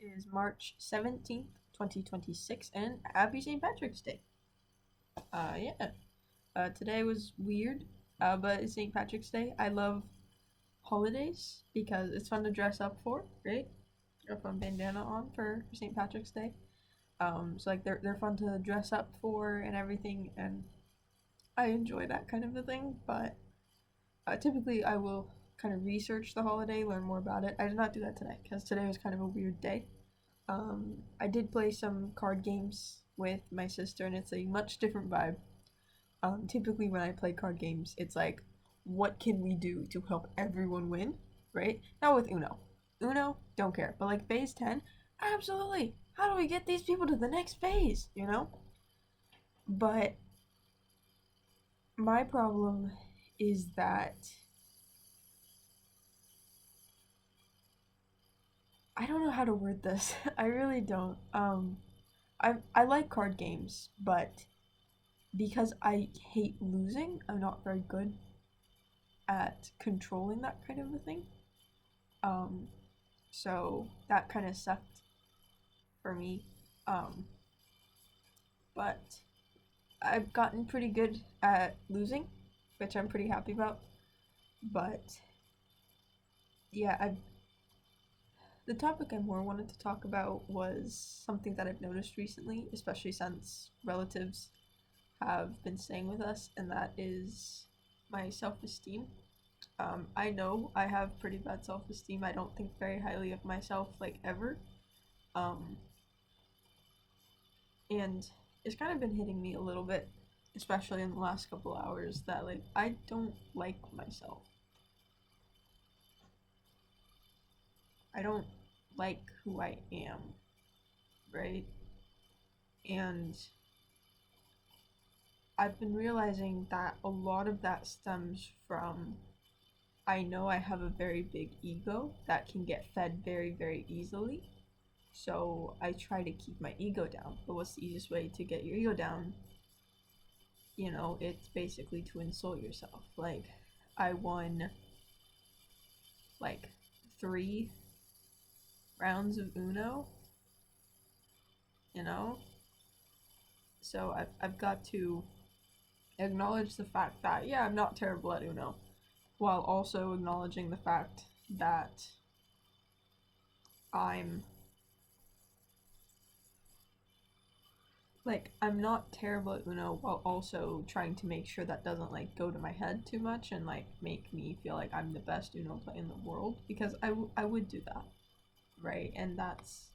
is March 17th, 2026, and happy St. Patrick's Day. Yeah. Today was weird, but it's St. Patrick's Day. I love holidays because it's fun to dress up for, right? Got a fun bandana on for St. Patrick's Day. So like they're fun to dress up for and everything, and I enjoy that kind of a thing. But typically I will kind of research the holiday, learn more about it. I did not do that today because today was kind of a weird day. I did play some card games with my sister, and it's a much different vibe. Typically, when I play card games, it's like, what can we do to help everyone win, right? Not with Uno. Uno, don't care. But like phase 10, absolutely. How do we get these people to the next phase, you know? But my problem is that I don't know how to word this. I really don't. I like card games, but because I hate losing, I'm not very good at controlling that kind of a thing. Um, so that kind of sucked for me. Um, but I've gotten pretty good at losing, which I'm pretty happy about. But yeah, the topic I more wanted to talk about was something that I've noticed recently, especially since relatives have been staying with us, and that is my self-esteem. I know I have pretty bad self-esteem. I don't think very highly of myself, like, ever. Um, and it's kind of been hitting me a little bit, especially in the last couple hours, that, like, I don't like myself. I don't like who I am, right? And I've been realizing that a lot of that stems from I know I have a very big ego that can get fed very, very easily. So I try to keep my ego down. But what's the easiest way to get your ego down? You know, it's basically to insult yourself. Like, I won like 3 rounds of Uno, you know? So I've got to acknowledge the fact that, yeah, I'm not terrible at Uno, while also acknowledging the fact that I'm I'm not terrible at Uno, while also trying to make sure that doesn't like go to my head too much and like make me feel like I'm the best Uno player in the world, because I would do that, right? And that's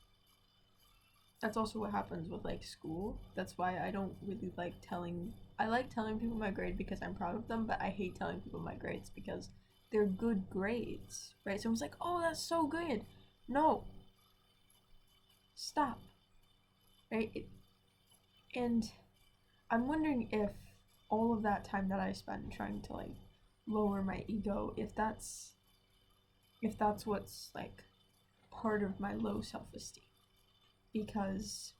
also what happens with like school. That's why I don't really like telling I like telling people my grade because I'm proud of them, but I hate telling people my grades because they're good grades, right? Someone's like, "Oh, that's so good." No. Stop. Right? And I'm wondering if all of that time that I spend trying to like lower my ego, if that's what's like part of my low self-esteem. Because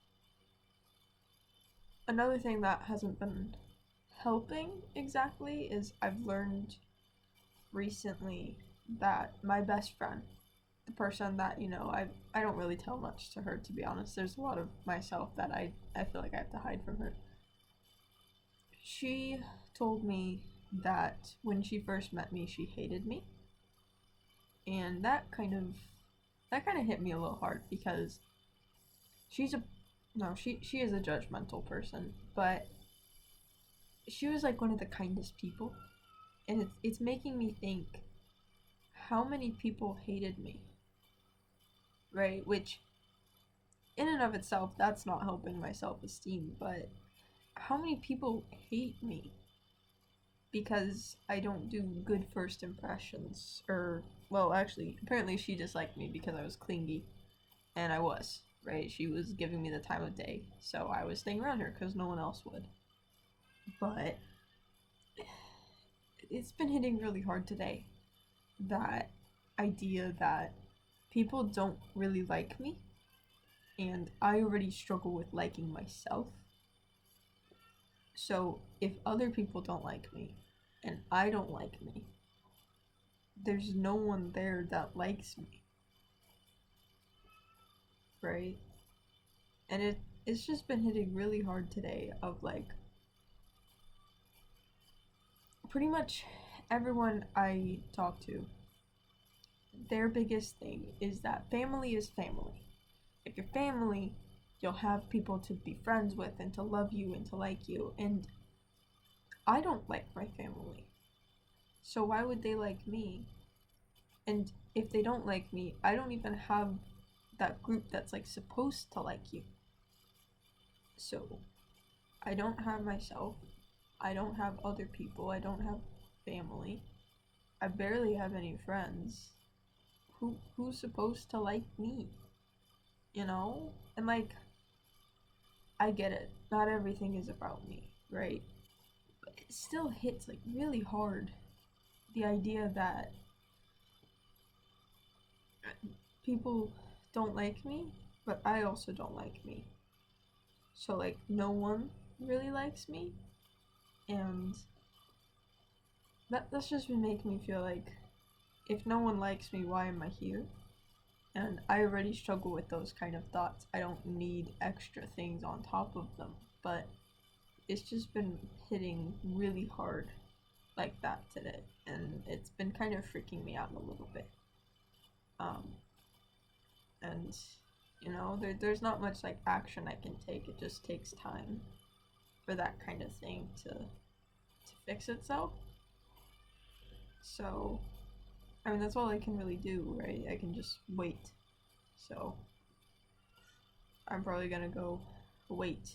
another thing that hasn't been helping exactly is I've learned recently that my best friend, the person that, I don't really tell much to her, to be honest. There's a lot of myself that I feel like I have to hide from her. She told me that when she first met me, she hated me. And that kind of hit me a little hard because she's a no, she is a judgmental person, but she was like one of the kindest people, and it's making me think how many people hated me, right? Which in and of itself, that's not helping my self-esteem, but how many people hate me because I don't do good first impressions? Or, well, actually, apparently she disliked me because I was clingy, and I was, right? She was giving me the time of day, so I was staying around her because no one else would. But it's been hitting really hard today, that idea that people don't really like me, and I already struggle with liking myself. So if other people don't like me and I don't like me, there's no one there that likes me. right? And it's just been hitting really hard today of like pretty much everyone I talk to, their biggest thing is that family is family. If you're family, you'll have people to be friends with and to love you and to like you. And I don't like my family. So why would they like me? And if they don't like me, I don't even have that group that's like supposed to like you. So I don't have myself. I don't have other people. I don't have family. I barely have any friends. Who's supposed to like me? You know? And like I get it. Not everything is about me, right? But it still hits like really hard the idea that people don't like me, but I also don't like me. So like no one really likes me, and that's just been making me feel like if no one likes me, why am I here? And I already struggle with those kind of thoughts. I don't need extra things on top of them, but it's just been hitting really hard like that today, and it's been kind of freaking me out a little bit. Um, and there's not much like action I can take. It just takes time for that kind of thing to fix itself. So, I mean, that's all I can really do, right? I can just wait. So, I'm probably gonna go wait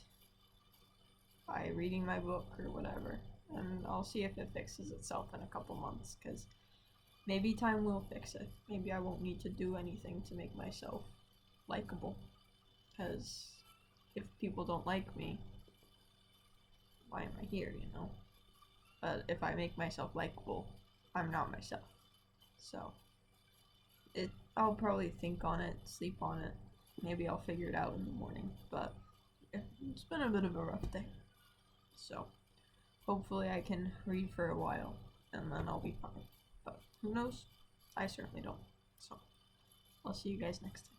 by reading my book or whatever, and I'll see if it fixes itself in a couple months, because maybe time will fix it. Maybe I won't need to do anything to make myself likable, because if people don't like me, why am I here, you know? But if I make myself likable, I'm not myself. So, I'll probably think on it, sleep on it. Maybe I'll figure it out in the morning, but it's been a bit of a rough day. So, hopefully I can read for a while, and then I'll be fine. But who knows? I certainly don't. So, I'll see you guys next time.